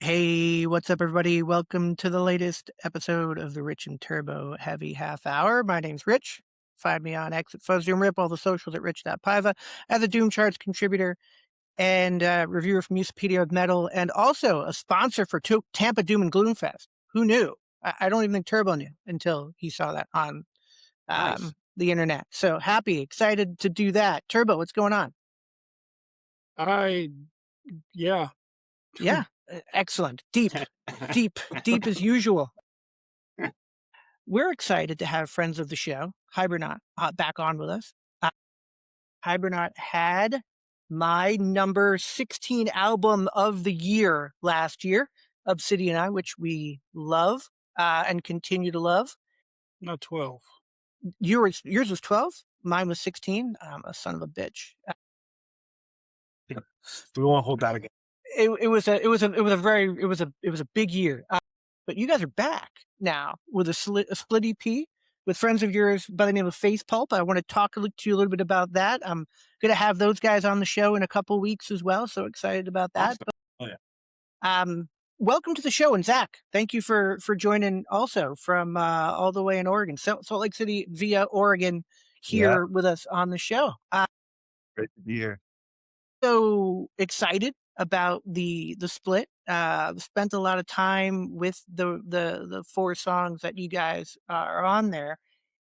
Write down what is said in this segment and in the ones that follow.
Hey, what's up, everybody? Welcome to the latest episode of the Rich and Turbo Heavy Half Hour. My name's Rich. Find me on X at FuzzDoomRip, all the socials at Rich.Paiva, as a Doom Charts contributor and reviewer from Musapedia of Metal, and also a sponsor for Tampa Doom and Gloom Fest. Who knew? I don't even think Turbo knew until he saw that on Nice. the internet. So happy, excited to do that. Turbo, what's going on? I yeah. Yeah, excellent. Deep as usual. We're excited to have friends of the show, Hibernaut, back on with us. Uh, Hibernaut had my number 16 album of the year last year, Obsidian Eye, which we love and continue to love. Not 12. Yours was 12. Mine was 16. I'm a son of a bitch. We won't hold that again. It was a big year. But you guys are back now with a split EP with friends of yours by the name of Face Pulp. I want to talk to you a little bit about that. I'm going to have those guys on the show in a couple weeks as well. So excited about that. Awesome. Oh, yeah. Welcome to the show. And Zach, thank you for joining also from all the way in Oregon, Salt Lake City via Oregon Yeah, here with us on the show. great to be here. So excited about the split. Spent a lot of time with the four songs that you guys are on there.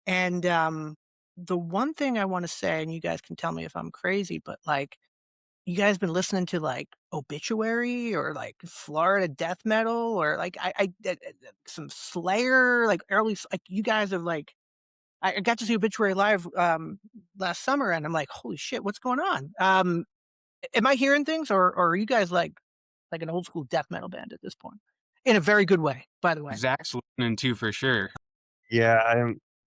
And the one thing I want to say, and you guys can tell me if I'm crazy, but like you guys been listening to like Obituary or like Florida death metal or like some Slayer, like early, like you guys have like I got to see Obituary live last summer, and I'm like, holy shit, what's going on? Am I hearing things, or are you guys like an old school death metal band at this point? In a very good way, by the way. Zach's listening too, for sure. Yeah,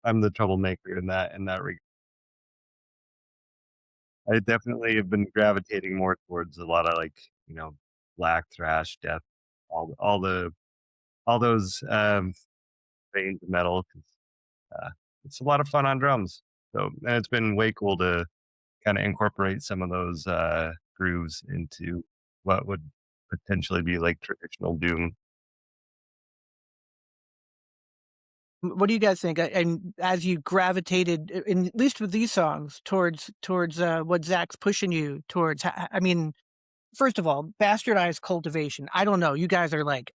I'm the troublemaker in that regard. I definitely have been gravitating more towards a lot of black thrash, death, all those veins of metal. 'Cause, it's a lot of fun on drums. So and it's been way cool to kind of incorporate some of those grooves into what would potentially be like traditional doom. What do you guys think? And as you gravitated, at least with these songs, towards what Zach's pushing you towards, I mean, first of all, bastardized cultivation. I don't know. You guys are like,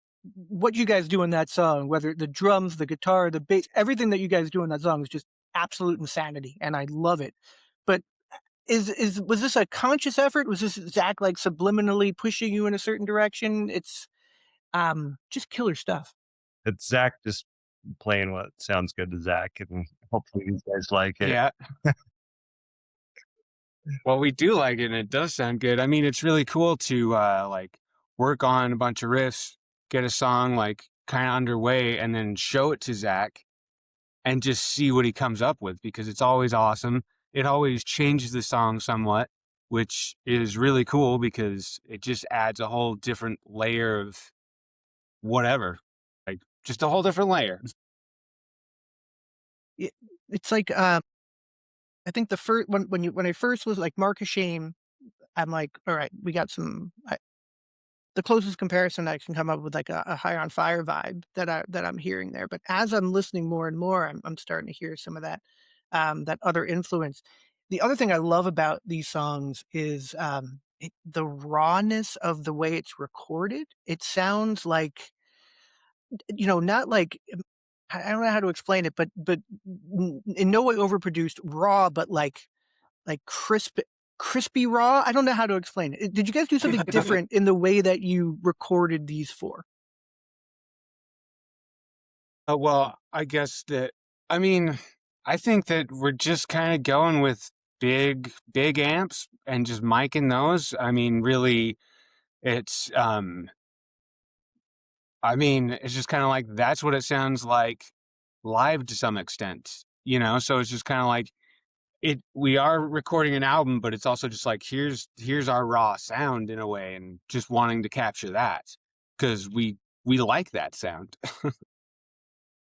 what you guys do in that song, whether the drums, the guitar, the bass, everything that you guys do in that song is just absolute insanity, and I love it. But was this a conscious effort? Was this Zach like subliminally pushing you in a certain direction? It's just killer stuff. It's Zach just playing what sounds good to Zach, and hopefully these guys like it. Yeah. Well, we do like it, and it does sound good. I mean, it's really cool to like work on a bunch of riffs, get a song like kind of underway, and then show it to Zach and just see what he comes up with, because it's always awesome. It always changes the song somewhat, which is really cool because it just adds a whole different layer of whatever, like just a whole different layer. It's like I think the first when I first was like Mark of Shame, I'm like, all right, we got some. The closest comparison I can come up with like a High on Fire vibe that I'm hearing there. But as I'm listening more and more, I'm starting to hear some of that that other influence. The other thing I love about these songs is the rawness of the way it's recorded. It sounds like, not like, I don't know how to explain it, but in no way overproduced, raw, but like crispy raw. I don't know how to explain it. Did you guys do something different in the way that you recorded these four? Well, I mean, I think that we're just kind of going with big amps and just miking those. I mean, really, it's, I mean, it's just kind of like, that's what it sounds like live to some extent, So it's just kind of like we are recording an album, but it's also just like, here's our raw sound in a way, and just wanting to capture that because we like that sound.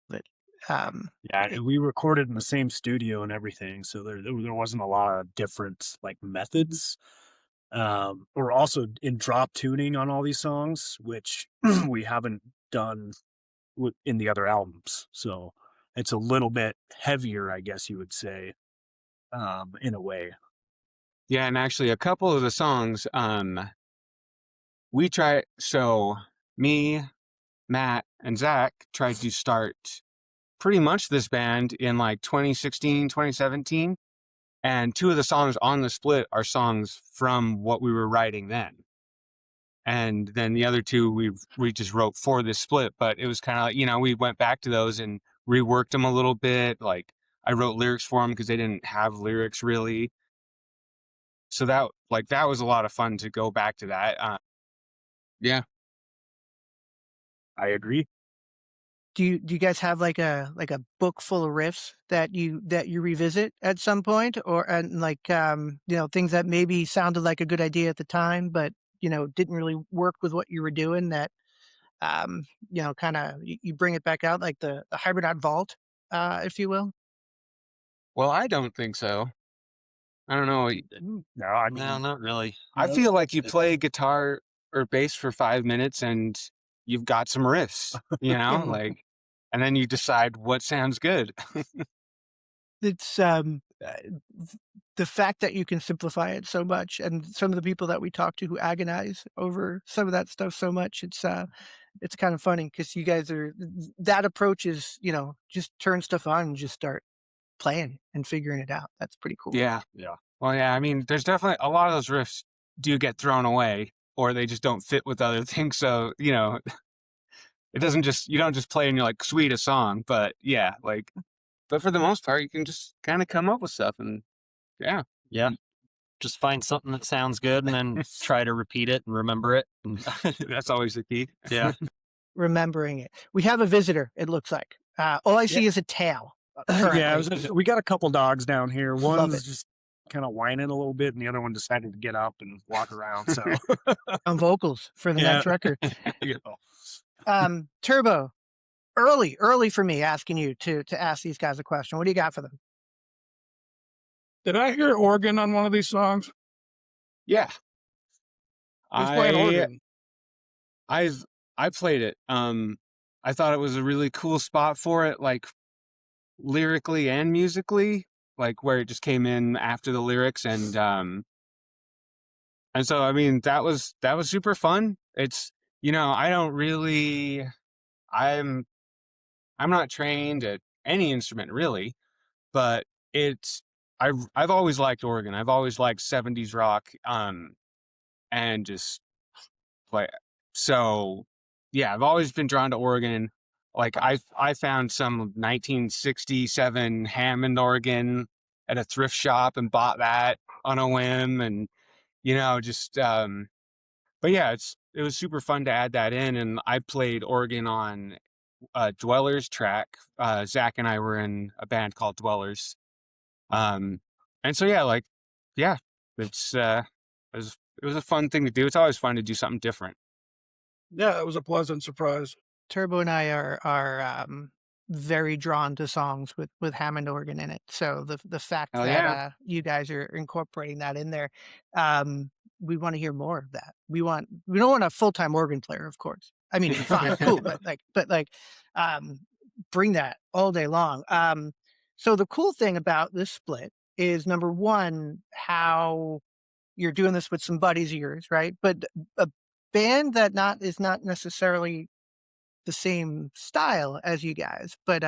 But Yeah, and we recorded in the same studio and everything, so there wasn't a lot of different like methods. We're also in drop tuning on all these songs, which we haven't done in the other albums. So it's a little bit heavier, I guess you would say, in a way. Yeah, and actually a couple of the songs, me, Matt, and Zach tried to start pretty much this band in like 2016, 2017. And two of the songs on the split are songs from what we were writing then. And then the other two we just wrote for this split, but it was kind of like, you know, we went back to those and reworked them a little bit. Like I wrote lyrics for them because they didn't have lyrics really. So that was a lot of fun to go back to that. Yeah. I agree. Do you guys have like a book full of riffs that you revisit at some point, or and like you know, things that maybe sounded like a good idea at the time, but you know didn't really work with what you were doing, that you know, kind of you bring it back out, like the Hibernaut vault, if you will? Well, I don't think so. I don't know. No, I mean, No, not really. I feel like you play guitar or bass for 5 minutes and you've got some riffs, you know, like, and then you decide what sounds good. It's the fact that you can simplify it so much, and some of the people that we talk to who agonize over some of that stuff so much, it's kind of funny because you guys are, that approach is, you know, just turn stuff on and just start playing and figuring it out. That's pretty cool. Yeah. Yeah. Well, yeah, I mean, there's definitely a lot of those riffs do get thrown away or they just don't fit with other things. So, you know, it doesn't just, you don't just play and you're like, sweet, a song. But yeah, like, but for the most part, you can just kind of come up with stuff and yeah. Yeah. Just find something that sounds good and then try to repeat it and remember it. That's always the key. Yeah. Remembering it. We have a visitor, it looks like. All I see is a tail. Yeah, we got a couple dogs down here. Love One's it. just kind of whining a little bit, and the other one decided to get up and walk around. So On vocals for the Yeah. next record. you know. Turbo, early for me asking you to ask these guys a question. What do you got for them? Did I hear organ on one of these songs? Yeah. Who's playing organ? I played it. I thought it was a really cool spot for it, like lyrically and musically, like where it just came in after the lyrics, and so I mean that was super fun. It's, you know, I'm not trained at any instrument really, but I've always liked organ. I've always liked 70s rock, and just play. So yeah, I've always been drawn to organ. Like I found some 1967 Hammond organ at a thrift shop and bought that on a whim, and you know, just but yeah, it was super fun to add that in, and I played organ on Dwellers track. Zach and I were in a band called Dwellers. And so yeah, like yeah, it's it was a fun thing to do. It's always fun to do something different. Yeah, it was a pleasant surprise. Turbo and I are very drawn to songs with Hammond organ in it. So the fact that you guys are incorporating that in there, we want to hear more of that. We don't want a full-time organ player, of course. I mean, fine, cool, but bring that all day long. So the cool thing about this split is, number one, how you're doing this with some buddies of yours, right? But a band that is not necessarily the same style as you guys, but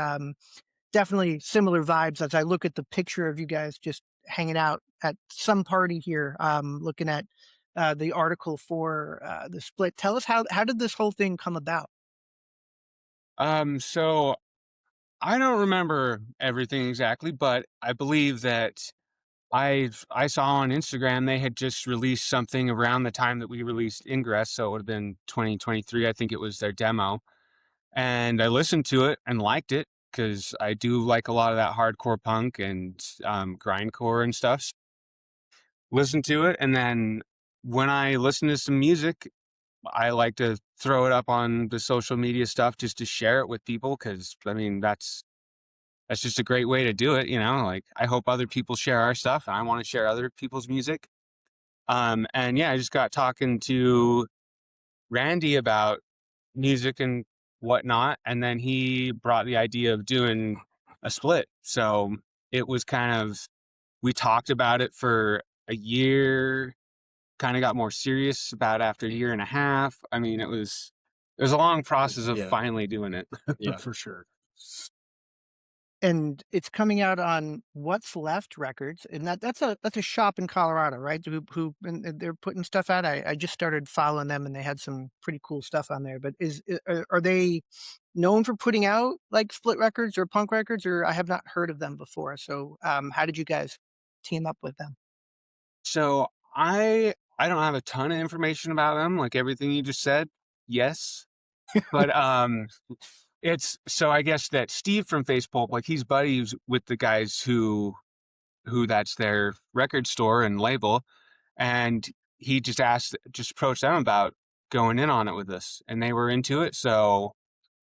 definitely similar vibes. As I look at the picture of you guys just hanging out at some party here, looking at the article for the split. Tell us how did this whole thing come about? So I don't remember everything exactly, but I believe that I saw on Instagram they had just released something around the time that we released Ingress, so it would have been 2023. I think it was their demo, and I listened to it and liked it because I do like a lot of that hardcore punk and grindcore and stuff. Listened to it, and then when I listen to some music, I like to throw it up on the social media stuff just to share it with people, because I mean that's just a great way to do it, you know. Like I hope other people share our stuff, and I want to share other people's music. And yeah, I just got talking to Randy about music and whatnot, and then he brought the idea of doing a split. So it was kind of, we talked about it for a year, kind of got more serious about it after a year and a half. I mean, it was a long process of finally doing it. Yeah, for sure. And it's coming out on What's Left Records, and that's a shop in Colorado, right? Who and they're putting stuff out. I just started following them, and they had some pretty cool stuff on there. But are they known for putting out like split records or punk records? Or I have not heard of them before. So how did you guys team up with them? So I don't have a ton of information about them, like everything you just said. Yes. But it's, so I guess that Steve from Face Pulp, like he's buddies with the guys who that's their record store and label, and he just approached them about going in on it with us, and they were into it. So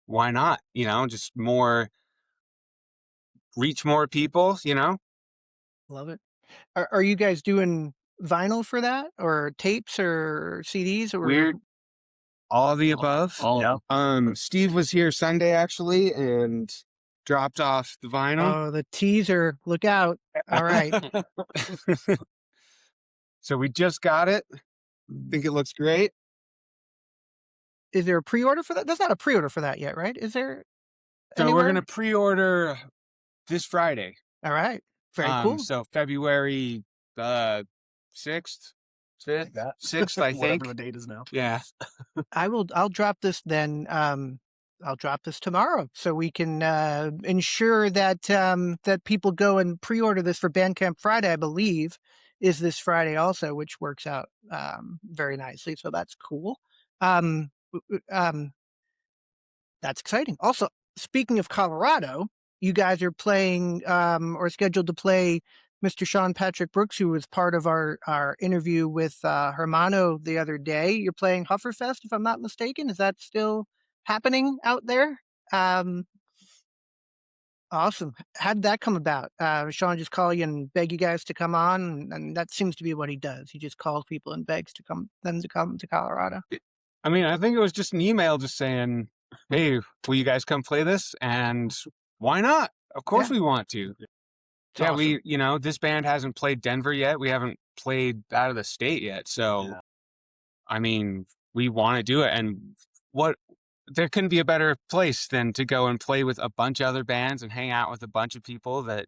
why not? Just reach more people. Love it. Are you guys doing vinyl for that, or tapes, or CDs, or Weird. All of the above. Steve was here Sunday actually and dropped off the vinyl. Oh, the teaser! Look out! All right. So we just got it. Think it looks great. Is there a pre-order for that? There's not a pre-order for that yet, right? Is there? So anywhere? we're gonna pre-order this Friday. All right. Very cool. So February 6th, 5th, 6th, I think. Whatever the date is now. Yeah. I'll drop this then. I'll drop this tomorrow so we can ensure that that people go and pre-order this for Bandcamp Friday, I believe, is this Friday also, which works out very nicely. So that's cool. That's exciting. Also, speaking of Colorado, you guys are playing or scheduled to play Mr. Sean Patrick Brooks, who was part of our interview with Hermano the other day. You're playing HUFR Fest, if I'm not mistaken. Is that still happening out there? Awesome. How did that come about? Sean just call you and beg you guys to come on, and that seems to be what he does. He just calls people and begs them to come to Colorado. I mean, I think it was just an email just saying, "Hey, will you guys come play this?" And why not? Of course we want to. Yeah, awesome. This band hasn't played Denver yet. We haven't played out of the state yet. So, I mean, we want to do it. And there couldn't be a better place than to go and play with a bunch of other bands and hang out with a bunch of people that,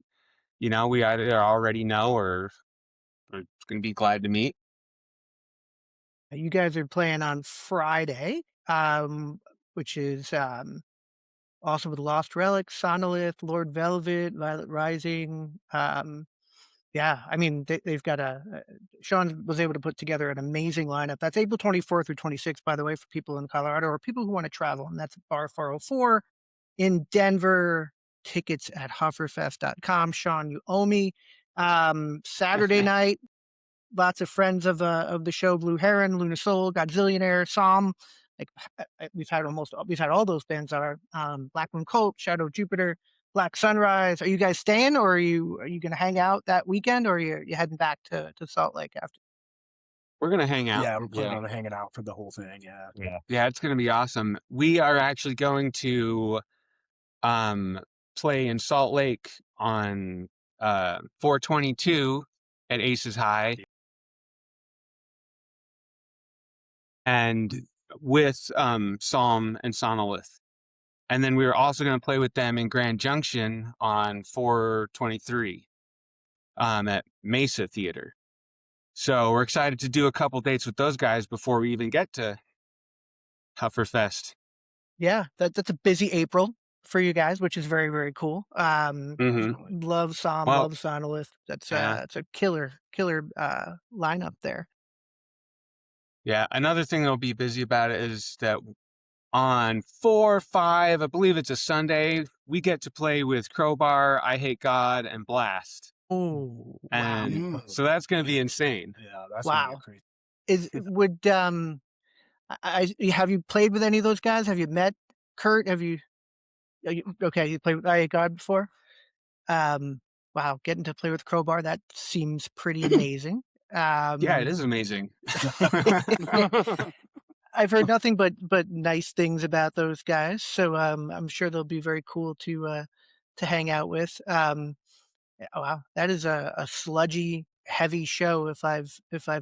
we either already know or are going to be glad to meet. You guys are playing on Friday, which is also with Lost Relics, Sonolith, Lord Velvet, Violet Rising. Yeah, I mean, they've got Sean was able to put together an amazing lineup. That's April 24th through 26th, by the way, for people in Colorado or people who want to travel. And that's at Bar 404 in Denver. Tickets at hufferfest.com. Sean, you owe me. Saturday night, lots of friends of the show, Blue Heron, Luna Soul, Godzillionaire, Psalm. Like we've had all those bands that are Black Moon Cult, Shadow of Jupiter, Black Sunrise. Are you guys staying, or are you going to hang out that weekend, or are you heading back to Salt Lake after? We're going to hang out. Yeah, we're planning on hanging out for the whole thing. Yeah, it's going to be awesome. We are actually going to play in Salt Lake on 4/22 at Aces High. And with Psalm and Sonolith. And then we were also going to play with them in Grand Junction on 4/23 at Mesa Theater. So we're excited to do a couple dates with those guys before we even get to HUFR Fest. Yeah, that's a busy April for you guys, which is very, very cool. Love Psalm, love Sonolith. That's a killer lineup there. Yeah, another thing that'll be busy about it is that on 4/5, I believe it's a Sunday, we get to play with Crowbar, I Hate God, and Blast. Oh, wow! And so that's going to be insane. Yeah, that's gonna be crazy. Have you played with any of those guys? Have you met Kurt? You played with I Hate God before? Wow, getting to play with Crowbar, that seems pretty amazing. Yeah, it is amazing. I've heard nothing but nice things about those guys, so I'm sure they'll be very cool to hang out with. Oh, wow, that is a sludgy, heavy show if I've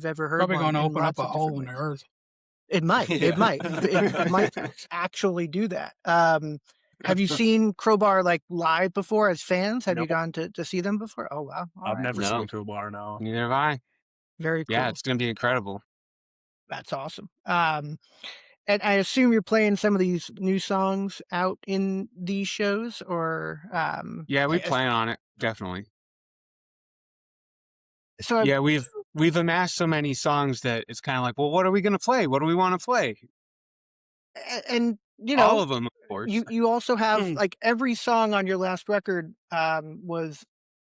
ever heard Probably one gonna in open up lots a of different hole in ways. the earth. It might, it Yeah. might, it might actually do that. Have you seen Crowbar like live before as fans? Have you Nope. gone to see them before? Oh wow, all I've right, never No. seen Crowbar, no. Neither have I. very Yeah, cool. it's gonna be incredible. That's awesome. And I assume you're playing some of these new songs out in these shows, or Yeah, we I guess, plan on it, definitely. so. Yeah, we've amassed so many songs that it's kind of like, well, what are we gonna play? What do we want to play? And you All know, of them, of course. you also have like every song on your last record was,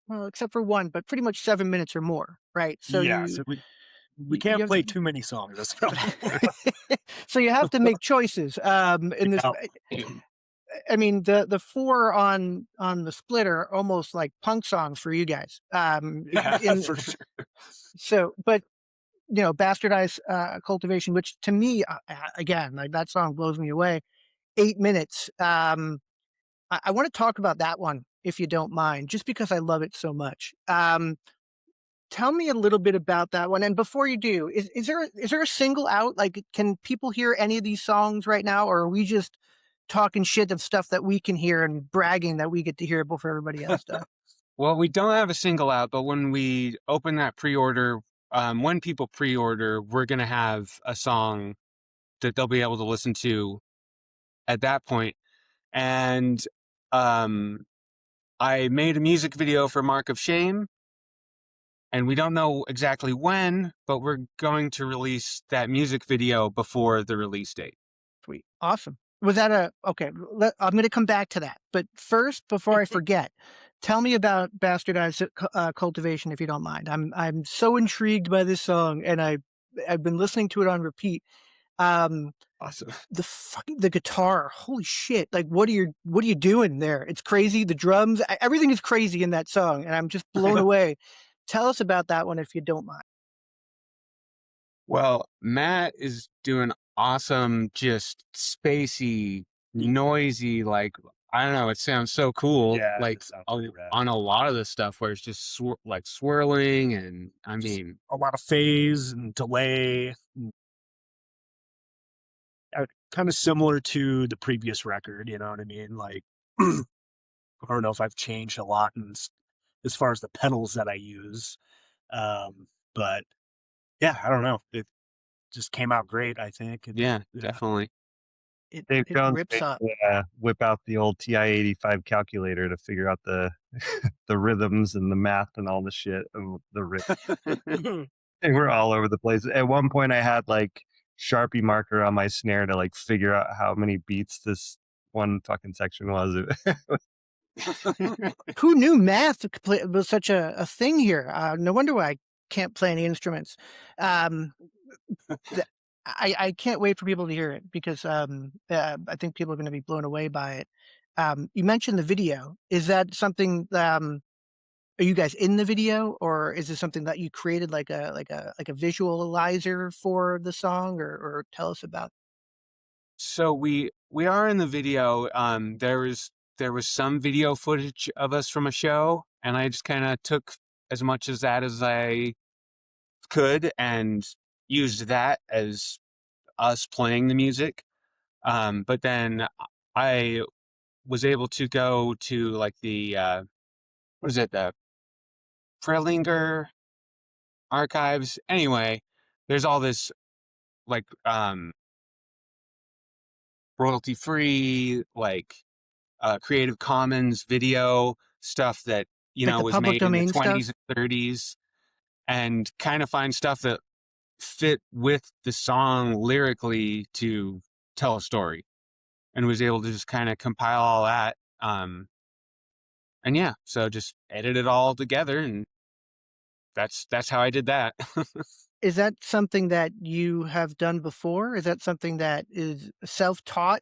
well, except for one, but pretty much 7 minutes or more, right? So Yeah, so we you can't have play too many songs. That's the problem. so you have to make choices in this. Yeah. I mean, the four on the split are almost like punk songs for you guys. Yeah, In for sure. so, but you know, bastardized cultivation, which to me, again, like that song blows me away. 8 minutes. I want to talk about that one if you don't mind, just because I love it so much. Tell me a little bit about that one. And before you do, is there a single out? Like, can people hear any of these songs right now, or are we just talking shit of stuff that we can hear and bragging that we get to hear before everybody else does? Well, we don't have a single out, but when we open that pre-order, when people pre-order, we're gonna have a song that they'll be able to listen to at that point. And I made a music video for Mark of Shame, and we don't know exactly when, but we're going to release that music video before the release date. Sweet, awesome. Was that okay? I'm going to come back to that, but first, before I forget, tell me about bastardized cultivation, if you don't mind. I'm so intrigued by this song, and I've been listening to it on repeat. Awesome. The guitar, holy shit! Like, what are you doing there? It's crazy. The drums, everything is crazy in that song, and I'm just blown away. Tell us about that one, if you don't mind. Well, Matt is doing awesome, just spacey, noisy, like, I don't know, it sounds so cool. Yeah, it Like sounds on pretty rad. on a lot of the stuff where it's just like swirling, and I Just mean, a lot of phase and delay. Kind of similar to the previous record, you know what I mean? Like, I don't know if I've changed a lot as far as the pedals that I use. But yeah, I don't know. It just came out great, I think. And, yeah, definitely. It Dave Jones rips made up. me, whip out the old TI-85 calculator to figure out the the rhythms and the math and all the shit of the riff. They were all over the place. At one point, I had like Sharpie marker on my snare to like figure out how many beats this one fucking section was. Who knew math was such a thing here? No wonder why I can't play any instruments. I can't wait for people to hear it, because I think people are going to be blown away by it. You mentioned the video. Is that something? Are you guys in the video, or is this something that you created, like a visualizer for the song, or tell us about? So we are in the video. There was some video footage of us from a show, and I just kind of took as much as that as I could and used that as us playing the music. But then I was able to go to like the what is it, the Prelinger archives. Anyway, there's all this like royalty free, like Creative Commons video stuff that Like the was public made in the domain stuff? 20s and 30s, and kind of find stuff that fit with the song lyrically to tell a story, and was able to just kind of compile all that. And yeah, so just edit it all together, and that's how I did that. Is that something that you have done before? Is that something that is self-taught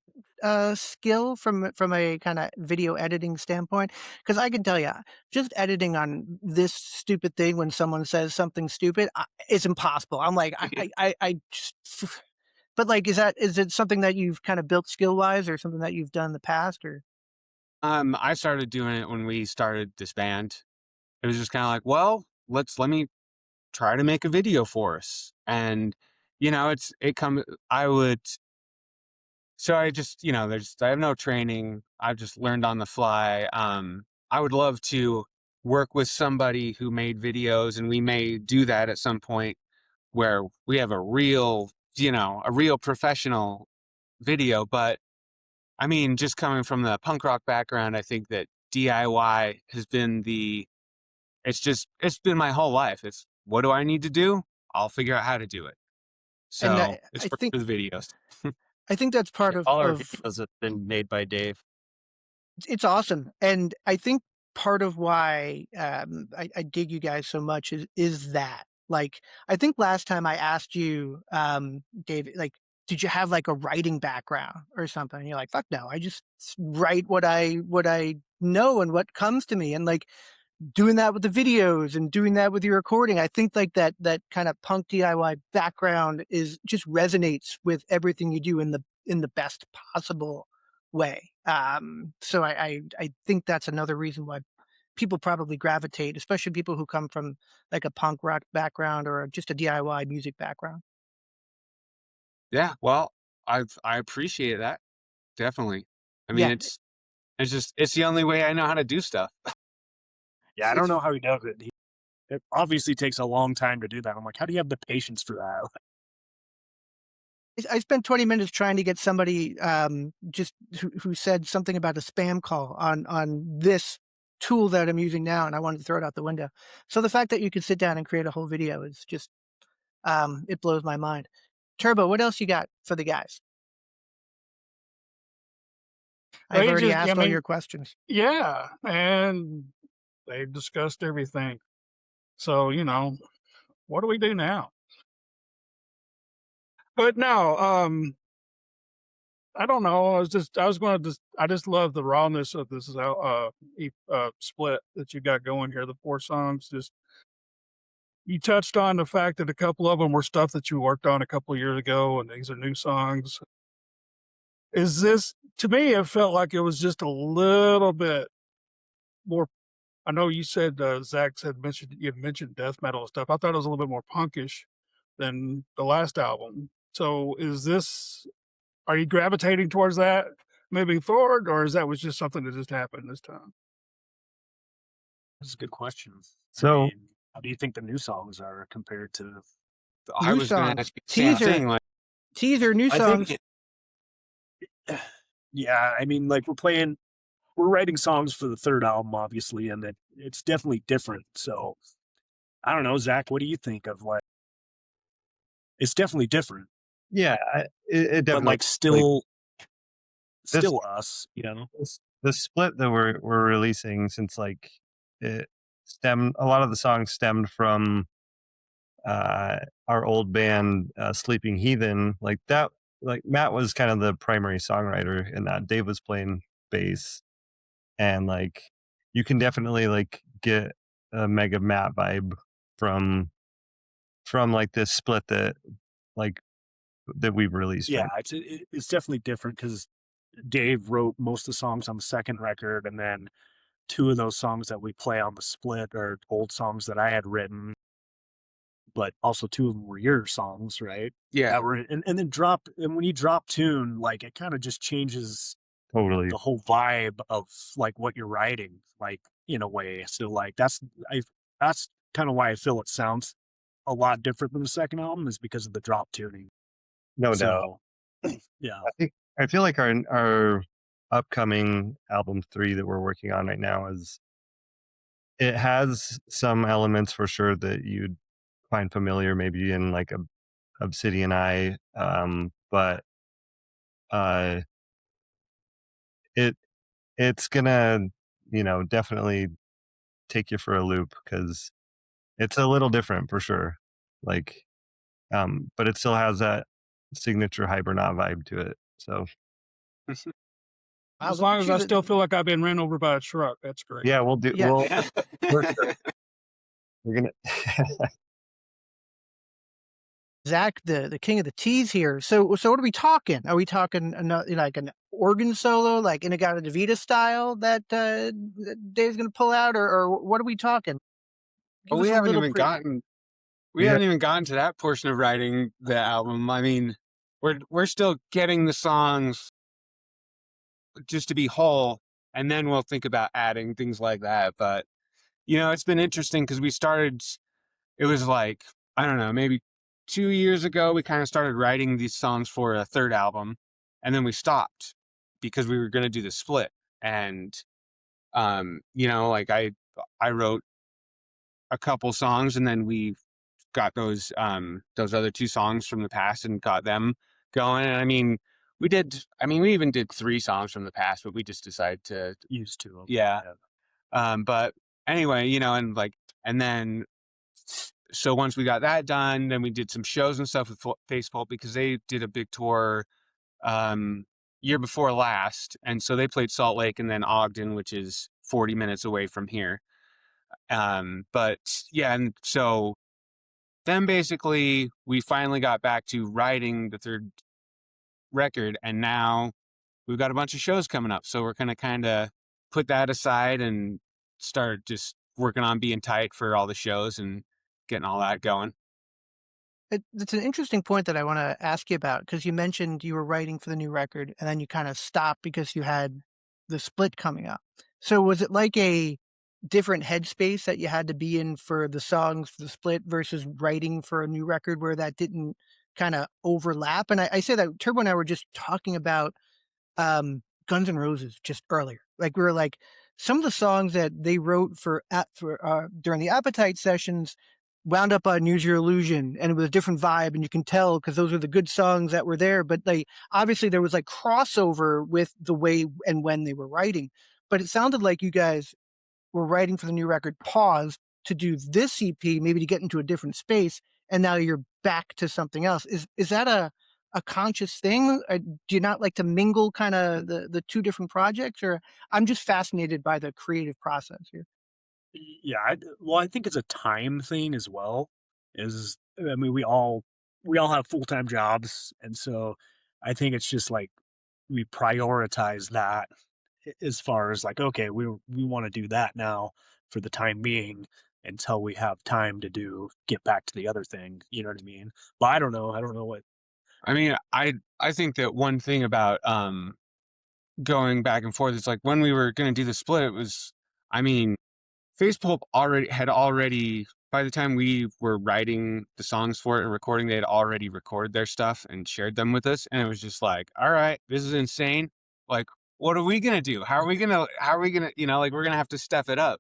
skill from a kind of video editing standpoint? Because I can tell you, just editing on this stupid thing when someone says something stupid is impossible. I'm like, I just. But like, is it something that you've kind of built skill wise, or something that you've done in the past, or? I started doing it when we started this band. It was just kind of like, well, let me try to make a video for us. And, I would, so I just, I have no training. I've just learned on the fly. I would love to work with somebody who made videos, and we may do that at some point where we have a real professional video. But I mean, just coming from the punk rock background, I think that DIY has been it's been my whole life. It's, what do I need to do? I'll figure out how to do it. And So it's for the videos. I think that's part All our of videos have been made by Dave. it's awesome, and I think part of why I dig you guys so much is that, like, I think last time I asked you, Dave, like, did you have like a writing background or something? And you're like, fuck no, I just write what I know and what comes to me, and like doing that with the videos and doing that with your recording. I think like that kind of punk DIY background is just resonates with everything you do in the best possible way. So I think that's another reason why people probably gravitate, especially people who come from like a punk rock background or just a DIY music background. Yeah, well, I appreciate that. Definitely. I mean, Yeah, it's the only way I know how to do stuff. Yeah, I don't it's know how he does it. It obviously takes a long time to do that. I'm like, how do you have the patience for that? I spent 20 minutes trying to get somebody just who said something about a spam call on this tool that I'm using now, and I wanted to throw it out the window. So the fact that you could sit down and create a whole video is just it blows my mind. Turbo, what else you got for the guys? I've They already just, I asked all mean, your questions. yeah, and they discussed everything. So, what do we do now? But no, I don't know. I just love the rawness of this split that you got going here. The 4 songs, just you touched on the fact that a couple of them were stuff that you worked on a couple of years ago, and these are new songs. Is this, to me, it felt like it was just a little bit more. I know you said Zach you had mentioned death metal and stuff. I thought it was a little bit more punkish than the last album. So are you gravitating towards that moving forward, or is that was just something that just happened this time? That's a good question. So How do you think the new songs are compared to? I New was going to songs, ask you the same teaser, thing. Like, new I songs. think, yeah, I mean, like we're writing songs for the third album, obviously, and it's definitely different. So I don't know, Zach, what do you think of like? It's definitely different, yeah, it but definitely like like this still us, you know? the split that we're releasing, since like it a lot of the songs stemmed from our old band, Sleeping Heathen. Like that, like Matt was kind of the primary songwriter in that. Dave was playing bass, and like you can definitely like get a mega Matt vibe from like this split like that we've released, Yeah, right? it's definitely different because Dave wrote most of the songs on the second record, and then two of those songs that we play on the split are old songs that I had written, but also two of them were your songs, right? yeah, That were and then when you drop tune, like it kind of just changes Totally. the whole vibe of like what you're writing, like in a way. So like that's kind of why I feel it sounds a lot different than the second album, is because of the drop tuning. No doubt. So yeah. I feel like our upcoming album 3 that we're working on right now it has some elements for sure that you'd find familiar maybe in like a Obsidian Eye, but uh it it's gonna, definitely take you for a loop, because it's a little different for sure. Like, but it still has that signature Hibernaut vibe to it. So Wow, As look long at as you. I still feel like I've been ran over by a truck, that's great. Yeah, we'll do. Yeah. For sure. We're gonna. Zach, the king of the teas here. So what are we talking? Are we talking like an organ solo, like Inagata Devita style that Dave's going to pull out, or what are we talking? Give Well, us we a haven't little even gotten we Yeah. haven't even gotten to that portion of writing the album. I mean, we're still getting the songs just to be whole, and then we'll think about adding things like that. But it's been interesting because we started. It was like, I don't know, maybe 2 years ago, we kind of started writing these songs for a third album, and then we stopped because we were going to do the split. And like I wrote a couple songs, and then we got those other two songs from the past and got them going. And we even did 3 songs from the past, but we just decided to Use 2 of them. yeah. But anyway, and then so once we got that done, then we did some shows and stuff with Face Pulp because they did a big tour year before last, and so they played Salt Lake and then Ogden, which is 40 minutes away from here. But yeah, and so then basically we finally got back to writing the third record, and now we've got a bunch of shows coming up, so we're gonna kind of put that aside and start just working on being tight for all the shows and getting all that going. It's an interesting point that I want to ask you about because you mentioned you were writing for the new record and then you kind of stopped because you had the split coming up. So was it like a different headspace that you had to be in for the songs for the split versus writing for a new record where that didn't kind of overlap? And I say that Turbo and I were just talking about Guns N' Roses just earlier. Like we were like some of the songs that they wrote for during the Appetite sessions wound up on Use Your Illusion, and it was a different vibe, and you can tell because those are the good songs that were there. But obviously there was like crossover with the way and when they were writing. But it sounded like you guys were writing for the new record, paused to do this EP, maybe to get into a different space, and now you're back to something else. Is that a conscious thing? Do you not like to mingle kind of the two different projects, or I'm just fascinated by the creative process here. Yeah, I think it's a time thing as well. I mean, we all have full-time jobs, and so I think it's just like we prioritize that as far as like, okay, we want to do that now for the time being until we have time to get back to the other thing. You know what I mean? But I don't know. I don't know what. I mean, I think that one thing about going back and forth is like when we were going to do the split, it was, I mean, Face Pulp already by the time we were writing the songs for it and recording, they had already recorded their stuff and shared them with us, and it was just like, all right, this is insane. Like, what are we gonna do? How are we gonna like we're gonna have to step it up.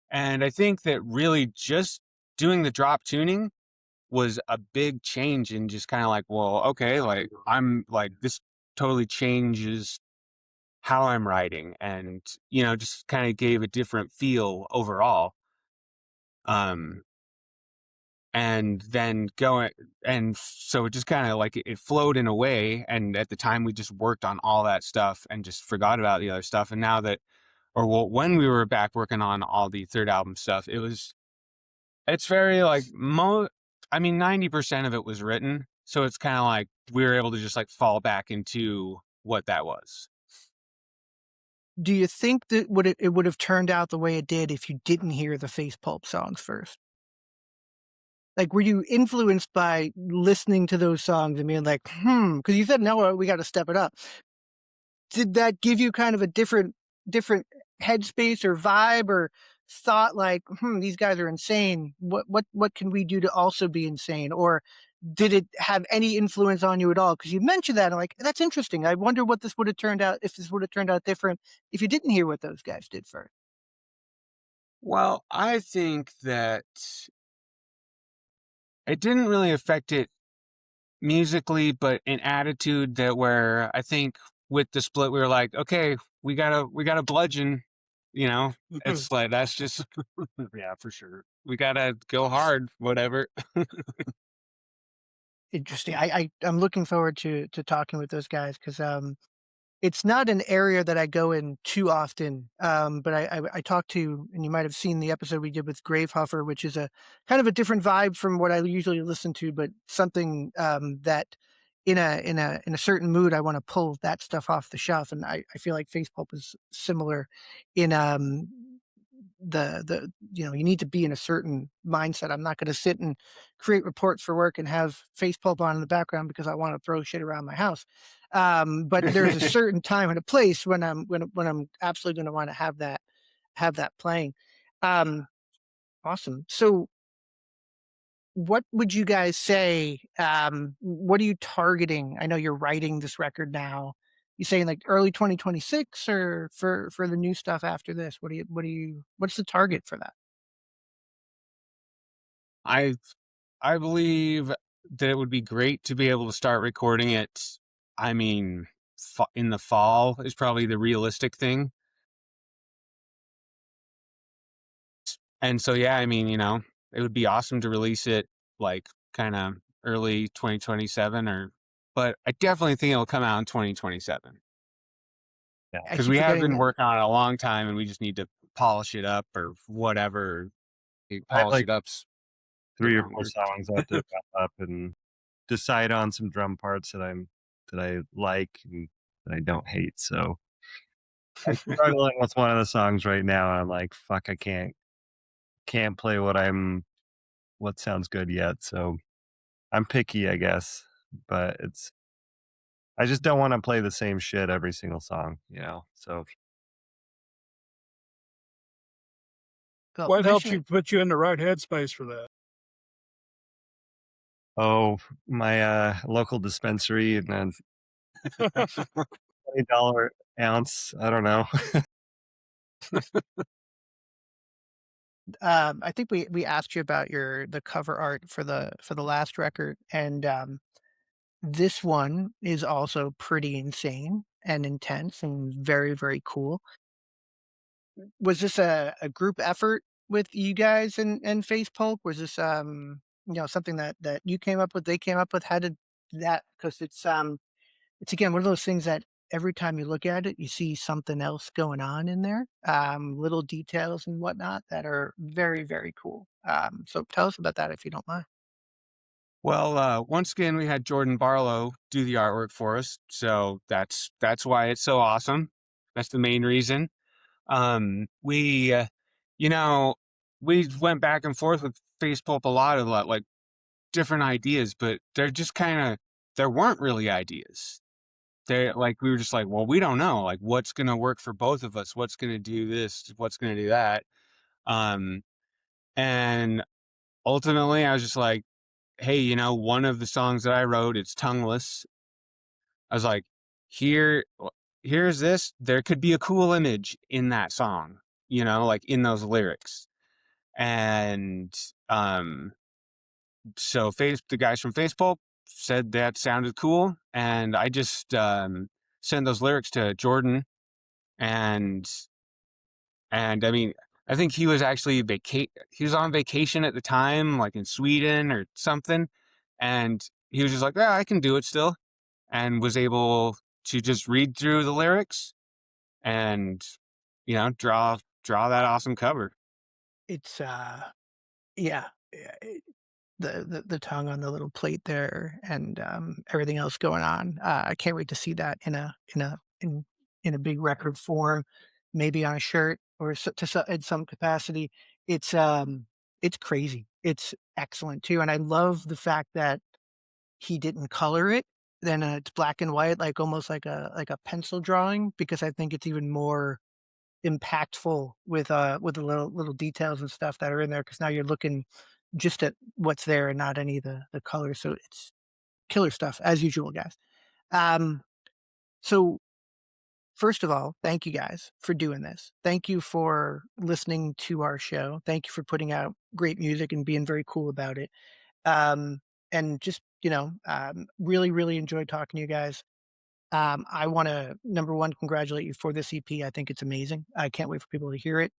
And I think that really just doing the drop tuning was a big change in just kind of like, well, okay, like I'm like this totally changes how I'm writing, and just kind of gave a different feel overall. Um and then going, and so it just kind of like it flowed in a way, and at the time we just worked on all that stuff and just forgot about the other stuff. And now that, or well, when we were back working on all the third album stuff, it's very like 90% of it was written, so it's kind of like we were able to just like fall back into what that was. Do you think that it would have turned out the way it did if you didn't hear the Face Pulp songs first? Like, were you influenced by listening to those songs and being like, because you said, no, we got to step it up. Did that give you kind of a different headspace or vibe or thought like, these guys are insane. What can we do to also be insane? Or did it have any influence on you at all? Because you mentioned that. I'm like, that's interesting. I wonder what this would have turned out, if this would have turned out different if you didn't hear what those guys did first. Well, I think that it didn't really affect it musically, but in attitude, that where I think with the split we were like, okay, we gotta bludgeon, it's like that's just Yeah, for sure. we gotta go hard, whatever. Interesting. I'm looking forward to talking with those guys because it's not an area that I go in too often, but I talked to, and you might have seen the episode we did with Grave HUFR, which is a kind of a different vibe from what I usually listen to, but something that in a certain mood I want to pull that stuff off the shelf, and I feel like Face Pulp is similar in the you need to be in a certain mindset. I'm not going to sit and create reports for work and have Face Pulp on in the background because I want to throw shit around my house. But there's a certain time and a place when I'm absolutely going to want to have that playing. Awesome. So what would you guys say? What are you targeting? I know you're writing this record now. You saying like early 2026 or for the new stuff after this? What's the target for that? I I believe that it would be great to be able to start recording it. I mean, in the fall is probably the realistic thing. And so, yeah, I mean, it would be awesome to release it like kind of early 2027 but I definitely think it'll come out in 2027 I because keep we have forgetting been that. working on it a long time and we just need to polish it up or whatever. I have Polish like it up's the 3 or wrong 4 word. songs I have to wrap up and decide on some drum parts that I like and that I don't hate. So I'm struggling with one of the songs right now, and I'm like, fuck, I can't play what sounds good yet. So I'm picky, I guess, but I just don't want to play the same shit every single song. So Well, What helps mention you it. put you in the right headspace for that? my local dispensary and then $20 ounce. I don't know. I think we asked you about the cover art for the last record, and this one is also pretty insane and intense and very, very cool. Was this a group effort with you guys and Face Pulp? Was this something that you came up with, they came up with? How did that? Because it's again one of those things that every time you look at it, you see something else going on in there, little details and whatnot that are very, very cool. So tell us about that if you don't mind. Well, once again, we had Jordan Barlow do the artwork for us, so that's why it's so awesome. That's the main reason. We, you know, we went back and forth with Face Pulp a lot, like different ideas, but there weren't really ideas. They like we were just like, well, we don't know, like what's gonna work for both of us, what's gonna do this, what's gonna do that. Um, and ultimately, I was just like, hey, one of the songs that I wrote, it's tongueless. I was like, here, here's this. There could be a cool image in that song, like in those lyrics. And so the guys from Face Pulp said that sounded cool, and I just sent those lyrics to Jordan, and I mean, I think he was actually he was on vacation at the time, like in Sweden or something, and he was just like, yeah, I can do it still, and was able to just read through the lyrics and draw that awesome cover. It's yeah, the tongue on the little plate there and everything else going on. I can't wait to see that in a big record form, maybe on a shirt or in some capacity. It's it's crazy. It's excellent too, and I love the fact that he didn't color it. Then it's black and white, like almost like a pencil drawing, because I think it's even more impactful with the little details and stuff that are in there. Because now you're looking just at what's there and not any of the colors. So it's killer stuff as usual, guys. Um, so first of all, thank you guys for doing this. Thank you for listening to our show. Thank you for putting out great music and being very cool about it. Um, and just really, really enjoyed talking to you guys. I want to, number one, congratulate you for this EP. I think it's amazing. I can't wait for people to hear it.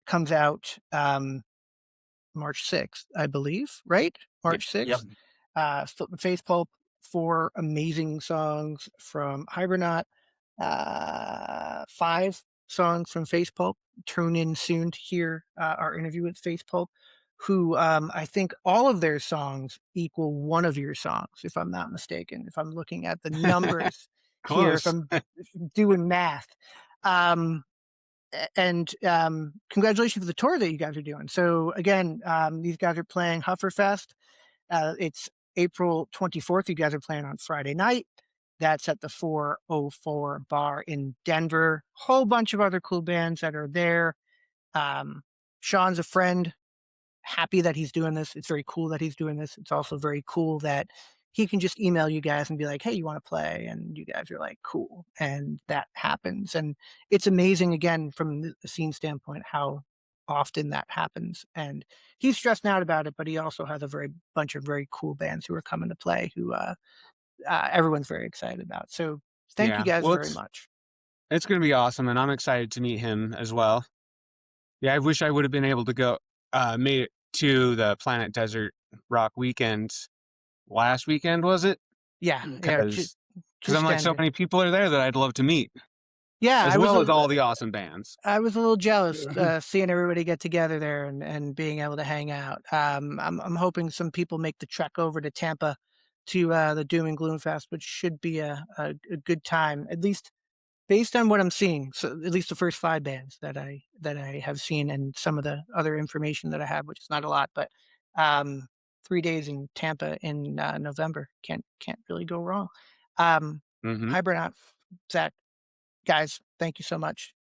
Comes out March 6th, I believe, right? March Yep. 6th. Face Pulp, 4 amazing songs from Hibernaut. 5 songs from Face Pulp. Tune in soon to hear our interview with Face Pulp, who I think all of their songs equal one of your songs, if I'm not mistaken. If I'm looking at the numbers here, if Close. I'm doing math. And congratulations for the tour that you guys are doing. So again, these guys are playing HUFR Fest. It's April 24th. You guys are playing on Friday night. That's at the 404 bar in Denver. Whole bunch of other cool bands that are there. Sean's a friend. Happy that he's doing this. It's very cool that he's doing this. It's also very cool that he can just email you guys and be like, hey, you want to play? And you guys are like, cool. And that happens. And it's amazing, again, from the scene standpoint, how often that happens. And he's stressed out about it, but he also has a bunch of very cool bands who are coming to play who everyone's very excited about. So thank you Yeah. guys Well, very much. it's going to be awesome, and I'm excited to meet him as well. Yeah, I wish I would have been able to go, made it to the Planet Desert Rock weekend last weekend, was it? Yeah. Because just I'm like, so ended. many people are there that I'd love to meet, Yeah, as well as all the awesome bands. I was a little jealous seeing everybody get together there and being able to hang out. I'm hoping some people make the trek over to Tampa to the Doom and Gloom Fest, which should be a good time, at least based on what I'm seeing. So at least the first 5 bands that I have seen, and some of the other information that I have, which is not a lot, but 3 days in Tampa in November can't really go wrong. Hibernaut, Zach, guys, thank you so much.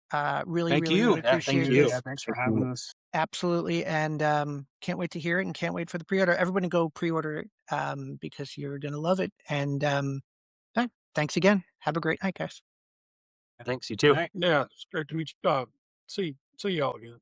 Really, Thank really, you. really Yeah, thank appreciate you. this. Yeah, thanks for having us. Absolutely. And can't wait to hear it and can't wait for the pre-order. Everybody go pre-order it because you're going to love it. And thanks again. Have a great night, guys. Thanks, you too. All right. Yeah, it's great to meet you. See y'all again.